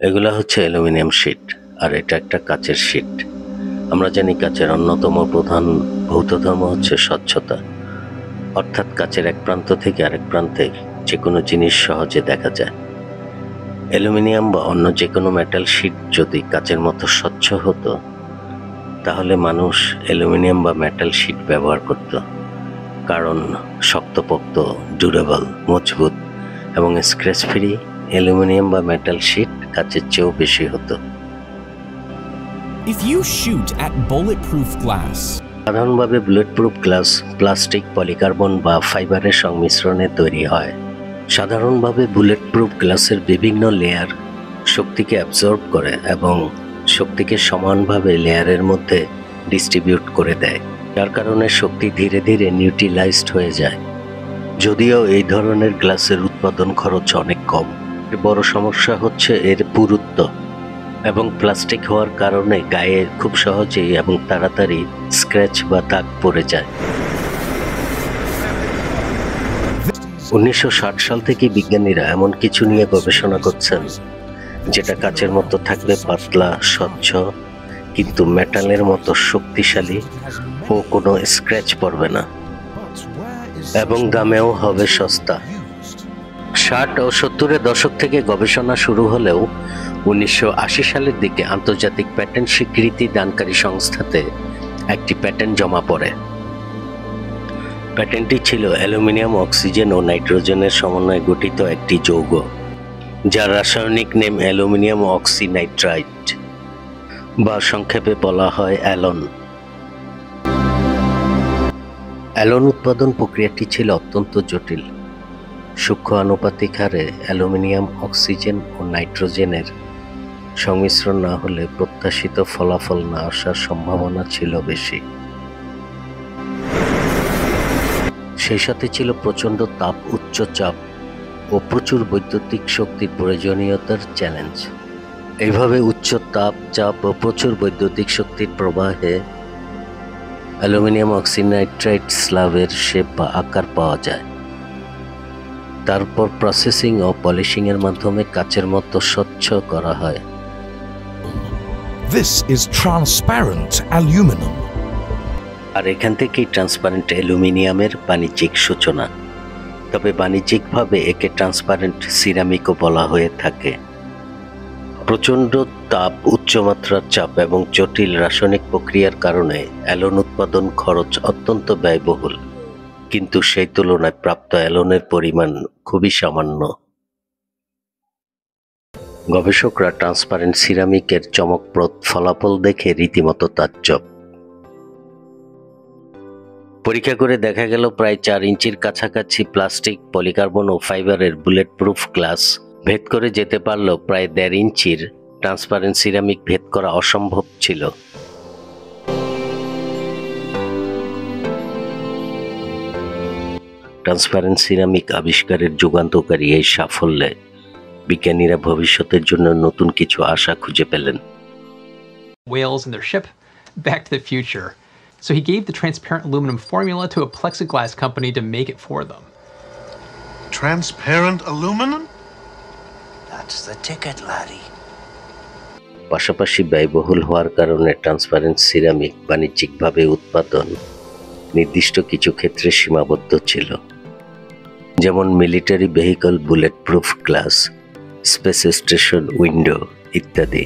এগুলা হচ্ছে aluminium sheet, আর এটা একটা কাচের শীট। আমরা জানি কাচের অন্যতম প্রধান ভৌত ধর্ম হচ্ছে স্বচ্ছতা, অর্থাৎ কাচের এক প্রান্ত থেকে আরেক প্রান্তে যে কোনো জিনিস সহজে দেখা যায়। অ্যালুমিনিয়াম বা অন্য যে কোনো মেটাল শীট যদি কাচের মতো স্বচ্ছ হতো, তাহলে মানুষ অ্যালুমিনিয়াম বা মেটাল শীট ব্যবহার করত, কারণ শক্তপোক্ত, ডিউরেবল, মজবুত এবং স্ক্র্যাচ ফ্রি অ্যালুমিনিয়াম বা মেটাল শীট কাচের চেয়েও বেশি হতো। If you shoot at bulletproof glass, সাধারণভাবে বুলেটপ্রুফ গ্লাস প্লাস্টিক, পলিকার্বন বা ফাইবারের সংমিশ্রণে তৈরি হয়। সাধারণভাবে বুলেটপ্রুফ গ্লাসের বিভিন্ন লেয়ার শক্তিকে অ্যাবজর্ব করে এবং শক্তিকে সমানভাবে লেয়ারের মধ্যে ডিস্ট্রিবিউট করে দেয়, যার কারণে শক্তি ধীরে ধীরে নিউট্রিলাইজড হয়ে যায়। যদিও এই ধরনের গ্লাসের উৎপাদন খরচ অনেক কম, বড় সমস্যা হচ্ছে এর পুরুত্ব এবং প্লাস্টিক হওয়ার কারণে গায়ে খুব সহজেই এবং তাড়াতাড়ি স্ক্র্যাচ বা দাগ পড়ে যায়। 1960 সাল থেকে বিজ্ঞানীরা এমন কিছু নিয়ে গবেষণা করছেন যেটা কাচের মতো থাকবে পাতলা, স্বচ্ছ, কিন্তু মেটালের মতো শক্তিশালী ও কোনো স্ক্র্যাচ পড়বে না, এবং দামেও হবে সস্তা। 60 ও 70-এর দশক থেকে গবেষণা শুরু হলেও 1980 সালের দিকে আন্তর্জাতিক প্যাটেন্ট স্বীকৃতি দানকারী সংস্থাতে একটি প্যাটেন্ট জমা পড়ে। প্যাটেন্টটি ছিল অ্যালুমিনিয়াম, অক্সিজেন ও নাইট্রোজেনের সমন্বয়ে গঠিত একটি যৌগ, যার রাসায়নিক নাম অ্যালুমিনিয়াম অক্সিনাইট্রাইট, বা সংক্ষেপে বলা হয় অ্যালন। অ্যালন উৎপাদন প্রক্রিয়াটি ছিল অত্যন্ত জটিল। সূক্ষ্ম আনুপাতিক হারে অ্যালুমিনিয়াম, অক্সিজেন ও নাইট্রোজেনের সংমিশ্রণ না হলে প্রত্যাশিত ফলাফল না আসার সম্ভাবনা ছিল বেশি। সেই সাথে ছিল প্রচণ্ড তাপ, উচ্চ চাপ ও প্রচুর বৈদ্যুতিক শক্তির প্রয়োজনীয়তার চ্যালেঞ্জ। এইভাবে উচ্চ তাপ, চাপ ও প্রচুর বৈদ্যুতিক শক্তির প্রবাহে অ্যালুমিনিয়াম অক্সিনাইট্রাইট স্ল্যাবের শেপ বা আকার পাওয়া যায়। তারপর প্রসেসিং ও পলিশিং এর মাধ্যমে কাচের মতো স্বচ্ছ করা হয়। this is transparent aluminum. আর এখান থেকেই ট্রান্সপারেন্ট অ্যালুমিনিয়ামের বাণিজ্যিক সূচনা। তবে বাণিজ্যিকভাবে একে ট্রান্সপারেন্ট সিরামিকও বলা হয়ে থাকে। প্রচণ্ড তাপ, উচ্চমাত্রার চাপ এবং জটিল রাসায়নিক প্রক্রিয়ার কারণে অ্যালন উৎপাদন খরচ অত্যন্ত ব্যয়বহুল, কিন্তু সেই তুলনায় প্রাপ্ত অ্যালনের পরিমাণ খুবই সামান্য। গবেষকরা ট্রান্সপারেন্ট সিরামিকের চমকপ্রদ ফলাফল দেখে রীতিমতো তাজ্জব। পরীক্ষা করে দেখা গেল প্রায় 4 ইঞ্চির কাছাকাছি প্লাস্টিক, পলিকার্বন ও ফাইবারের বুলেটপ্রুফ গ্লাস ভেদ করে যেতে পারলেও প্রায় 1.5 ইঞ্চির ট্রান্সপারেন্ট সিরামিক ভেদ করা অসম্ভব ছিল। ট্রান্সপারেন্ট সিরামিক আবিষ্কারের যুগান্তকারী এই সাফল্যে বিজ্ঞানীরা ভবিষ্যতের জন্য নতুন কিছু আশা খুঁজে পেলেন। Whales in their ship Back to the Future. So he gave the transparent aluminum formula to a plexiglass company to make it for them. Transparent aluminum? That's the ticket, laddie. পাশাপাশি ব্যয়বহুল হওয়ার কারণে ট্রান্সপারেন্ট সিরামিক বাণিজ্যিকভাবে উৎপাদন নির্দিষ্ট কিছু ক্ষেত্রে সীমাবদ্ধ ছিল, যেমন military vehicle bulletproof glass, space station window ইত্যাদি।